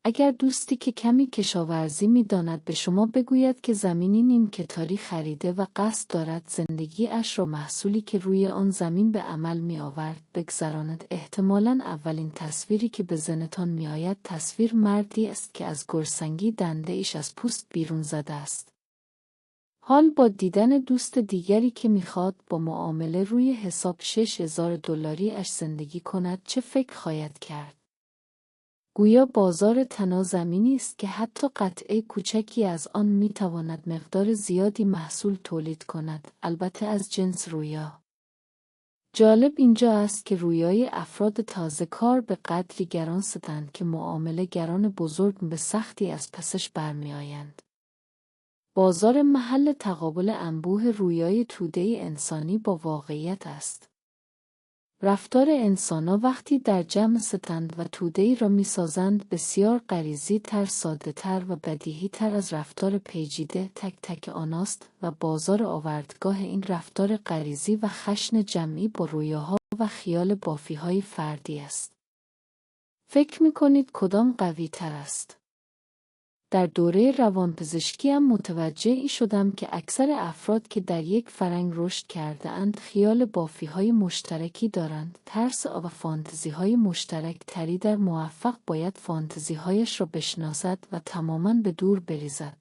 اگر دوستی که کمی کشاورزی می‌داند به شما بگوید که زمینی نیمکتاری خریده و قصد دارد زندگی اش را محصولی که روی آن زمین به عمل می‌آورد بگذراند، احتمالاً اولین تصویری که به ذهنتان می‌آید تصویر مردی است که از گرسنگی دنده ایش از پوست بیرون زده است. حال با دیدن دوست دیگری که می‌خواد با معامله روی حساب $6000 اش زندگی کند چه فکر خواهد کرد؟ گویا بازار طلا زمینی است که حتی قطعه کوچکی از آن می‌تواند مقدار زیادی محصول تولید کند، البته از جنس رویا. جالب اینجا است که رویای افراد تازه کار به قدری گران‌ستند که معامله‌گران بزرگ به سختی از پسش برمی‌آیند. بازار محل تقابل انبوه رویای توده انسانی با واقعیت است. رفتار انسان‌ها وقتی در جمع ستند و توده‌ای را می‌سازند بسیار غریزی‌تر، ساده‌تر و بدیهی‌تر از رفتار پیچیده تک تک آناست و بازار آوردگاه این رفتار غریزی و خشن جمعی با رویاها و خیال بافی‌های فردی است. فکر می‌کنید کدام قوی‌تر است؟ در دوره روانپزشکیم متوجه شدم که اکثر افراد که در یک فرهنگ رشد کرده‌اند خیال بافی‌های مشترکی دارند. ترس و فانتزی‌های مشترک تری در موفق باید فانتزی‌هایش را بشناسد و تماماً به دور بریزد.